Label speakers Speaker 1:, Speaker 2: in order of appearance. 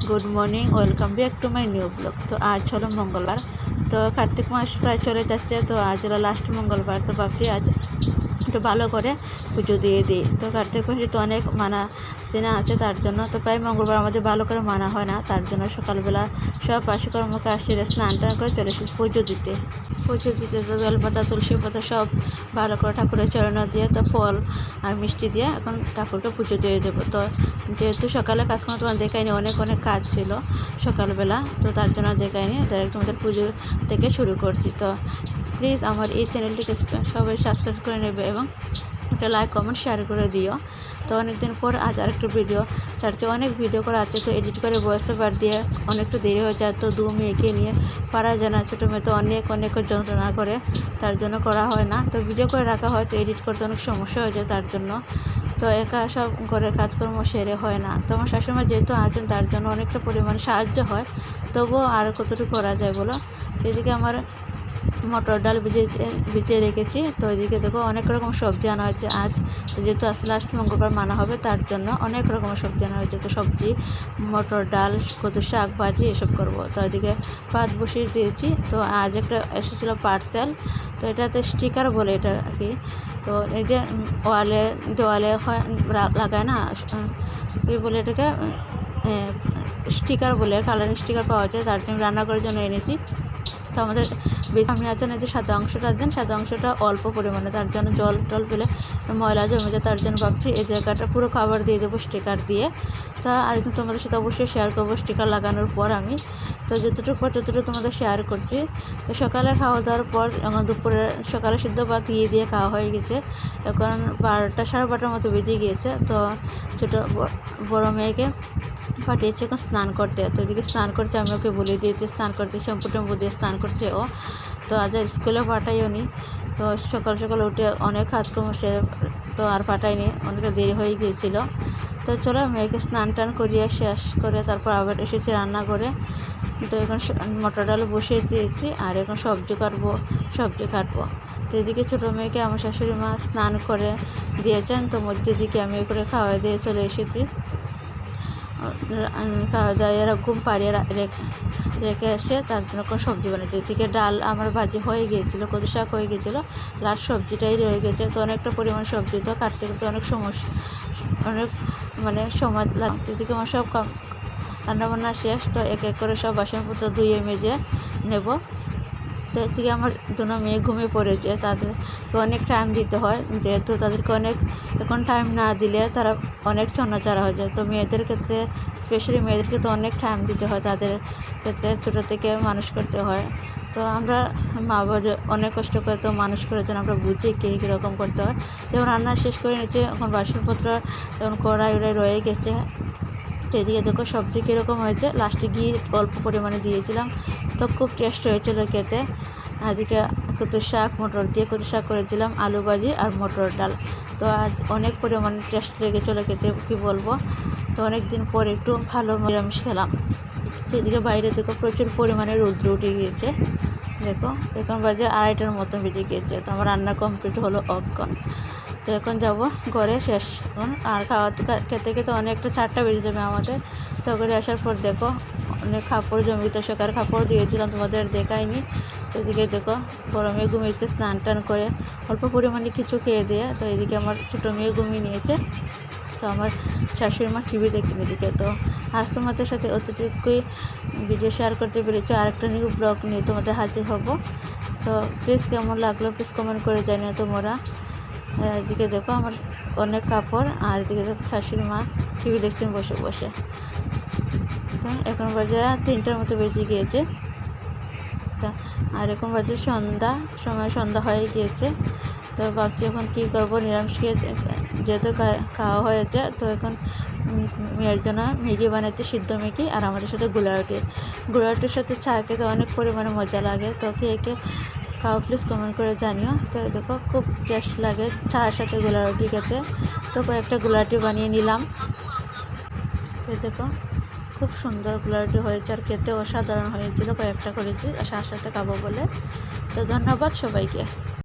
Speaker 1: Good morning, welcome back to my new blog. তো আজ হলো মঙ্গলবার, তো কার্তিক মাস প্রায় চলে যাচ্ছে। তো আজ হলো লাস্ট মঙ্গলবার, তো ভাবছি আজ একটু ভালো করে পুজো দিয়ে দিই। তো কার্তিক মাসে তো অনেক মানা চেনা আছে, তার জন্য তো প্রায় মঙ্গলবার আমাদের ভালো করে মানা হয় না। তার জন্য সকালবেলা সব পাশকর্ম কাজ সেরে স্নান টান করে চলে এসেছি পুজো দিতে। তো বেলপাতা, তুলসী পাতা সব ভালো করে ঠাকুরের চরণে দিয়ে, তো ফল আর মিষ্টি দিয়ে এখন ঠাকুরকে পুজো দিয়ে দেবো। তো যেহেতু সকালে কাজকর্ম তোমার দেখায়নি, অনেক কাজ ছিল সকালবেলা, তো তার জন্য দেখায়নি। ডাইরেক্ট তোমাদের পুজো থেকে শুরু করছি। তো প্লিজ আমার এই চ্যানেলটিকে সবাই সাবস্ক্রাইব করে নেবে এবং একটা লাইক কমেন্ট শেয়ার করে দিও। তো অনেকদিন পর আজ আরেকটা ভিডিও ছাড়ছে। অনেক ভিডিও করা আছে, তো এডিট করে ভয়েস ওভার দিয়ে অনেকটা দেরি হয়ে যায়। তো দু মেয়েকে নিয়ে পারা যায় না, ছোটো মেয়ে তো অনেক যন্ত্রণা করে, তার জন্য করা হয় না। তো ভিডিও করে রাখা হয়, তো এডিট করতে অনেক সমস্যা হয়ে যায়, তার জন্য তো একা সব ঘরের কাজকর্ম সেরে হয় না। তো আমার শাশুড়িমা যেহেতু আছেন, তার জন্য অনেকটা পরিমাণে সাহায্য হয়, তবুও আর কতটুকু করা যায় বলো। এদিকে আমার মটর ডাল ভিজিয়ে রেখেছি। তো এদিকে দেখো অনেক রকম সবজি আনা হয়েছে আজ, তো যেহেতু আজ লাস্ট মঙ্গলবার মানা হবে, তার জন্য অনেক রকমের সবজি আনা হয়েছে। তো সবজি, মটর ডাল, কচু শাক ভাজি এসব করব। তো এদিকে ভাত বসিয়ে দিয়েছি। তো আজ একটা এসেছিলো পার্সেল, তো এটাতে স্টিকার বলে এটা কি, তো এই যে দেওয়ালে লাগায় না, কী বলে এটাকে, স্টিকার বলে, কালারিং স্টিকার পাওয়া যায়, তার জন্য রান্না করার জন্য এনেছি। তো আমাদের সামনে আছেন এই যে সাদা অংশটা দেন, সাদা অংশটা অল্প পরিমাণে, তার জন্য জল টল পেলে ময়লা জমে যায়, তার জন্য ভাবছি এই জায়গাটা পুরো খাবার দিয়ে দেবো স্টিকার দিয়ে। তা আর কিন্তু তোমাদের সাথে অবশ্যই শেয়ার করবো স্টিকার লাগানোর পর আমি, তো যতটুকু তোমাদের শেয়ার করছি। তো সকালে খাওয়া দাওয়ার পর এখন দুপুরে সকালে সিদ্ধ ভাত দিয়ে খাওয়া হয়ে গেছে। এখন 12টা সাড়ে 12টার মতো বেজে গিয়েছে। তো ছোটো বড় মেয়েকে পাঠিয়েছে এখন স্নান করতে। তো এদিকে স্নান করছে, আমি ওকে বলে দিয়েছি স্নান করতে, শ্যাম্পু ট্যাম্পু দিয়ে স্নান করছে ও। তো আজ স্কুলে পাঠাইও নি, তো সকাল উঠে অনেক কাজকর্ম সেরে তো আর পাঠাইনি, অনেকটা দেরি হয়ে গিয়েছিল। তো চলো মেয়েকে স্নান টান করিয়ে শেষ করে তারপর আবার এসেছি রান্না করে। তো এখন মটর ডাল বসিয়ে দিয়েছি, আর এখন সবজি কাটবো। তো এদিকে ছোটো মেয়েকে আমার শাশুড়ি মা স্নান করে দিয়েছেন, তো মধ্যে দিকে আমি করে খাওয়া দিয়ে চলে এসেছি। খাওয়া দাওয়া এরা ঘুম পাড়িয়ে রেখে এসে তার জন্য কোনো সবজি বানিয়েছে। এদিকে ডাল আমার ভাজি হয়ে গিয়েছিলো, কচু শাক হয়ে গিয়েছিলো, লাস্ট সবজিটাই রয়ে গেছে। তো অনেকটা পরিমাণ সবজি, তো কাটতে অনেক সময় লাগছে। এদিকে আমার সব রান্নাবান্না শেষ। তো এক করে সব বাসনপত্র ধুয়ে মেজে নেব। তো এর থেকে আমার দুটো মেয়ে ঘুমিয়ে পড়েছে, তাদেরকে অনেক টাইম দিতে হয়, যেহেতু তাদেরকে এখন টাইম না দিলে তারা অনেক ছন্নছাড়া হয়ে যায়। তো মেয়েদের ক্ষেত্রে, স্পেশালি মেয়েদেরকে তো অনেক টাইম দিতে হয়, তাদের ক্ষেত্রে ছোটো থেকে মানুষ করতে হয়। তো আমরা মা বাবা অনেক কষ্ট করে তো মানুষ করেছেন, আমরা বুঝি কীরকম করতে হয়। যেমন রান্না শেষ করে নিচ্ছে, এখন বাসনপত্র এখন কড়াই রয়ে গেছে। তো এদিকে দেখো সবজি কীরকম হয়েছে, লাস্টে ঘি অল্প পরিমাণে দিয়েছিলাম, তো খুব টেস্ট হয়েছিল খেতে। এদিকে কচু শাক করেছিলাম, আলু ভাজি আর মটর ডাল। তো আজ অনেক পরিমাণে টেস্ট লেগেছিলো খেতে, কী বলবো। তো অনেক দিন পর একটু ভালো নিরামিষ খেলাম। তো এদিকে বাইরে দেখো প্রচুর পরিমাণে রৌদ্র উঠে গিয়েছে, দেখো এখন বাজে 2:30টার মতো বেজে গিয়েছে। তো আমার রান্না কমপ্লিট হলো অক্ষণ। তো এখন যাবো ঘরে শেষ এখন, আর খেতে অনেকটা 4টা বেজে যাবে আমাদের। তো ঘরে আসার পর দেখো অনেক কাপড় জমিত, সকার কাপড় দিয়েছিলাম, তোমাদের দেখাইনি। তো এদিকে দেখো বড় মেয়ে ঘুমিয়েছে, স্নান টান করে অল্প পরিমাণে কিছু খেয়ে দিয়ে। তো এদিকে আমার ছোটো মেয়ে ঘুমিয়ে নিয়েছে। তো আমার শাশুড়ি মা টিভি দেখছেন এদিকে। তো আজ তোমাদের সাথে অতটুকুই ভিডিও শেয়ার করতে পেরেছি, আরেকটা নিউ ব্লগ নিয়ে তোমাদের হাজির হব। তো প্লিজ কেমন লাগলো প্লিজ কমেন্ট করে জানিও তোমরা। এদিকে দেখো আমার অনেক কাপড়, আর এদিকে দেখো শাশুড়ি মা টিভি দেখছেন বসে। তো এখন বাজে 3টার মতো বেজে গিয়েছে। তা আর এখন বাজে সন্ধ্যা হয়ে গিয়েছে। তো ভাবছি এখন কী করবো, নিরামিষ যেহেতু খাওয়া হয়েছে। তো এখন মেয়ের জন্য ম্যাগি বানাচ্ছি, সিদ্ধ ম্যাগি, আর আমাদের সাথে গুঁড়া রুটির সাথে চা খেতে অনেক পরিমাণে মজা লাগে। তো কে খাও প্লিজ কমেন্ট করে জানিও। তো দেখো খুব টেস্ট লাগে চায়ের সাথে গুঁড়া রুটি খেতে। তো কয়েকটা গুঁড়া রুটি বানিয়ে নিলাম। তো দেখো খুব সুন্দর গুঁড়া রুটি হয়েছে, আর খেতে অসাধারণ হয়েছিল। কয়েকটা করেছি সাথে খাবো বলে। তো ধন্যবাদ সবাইকে।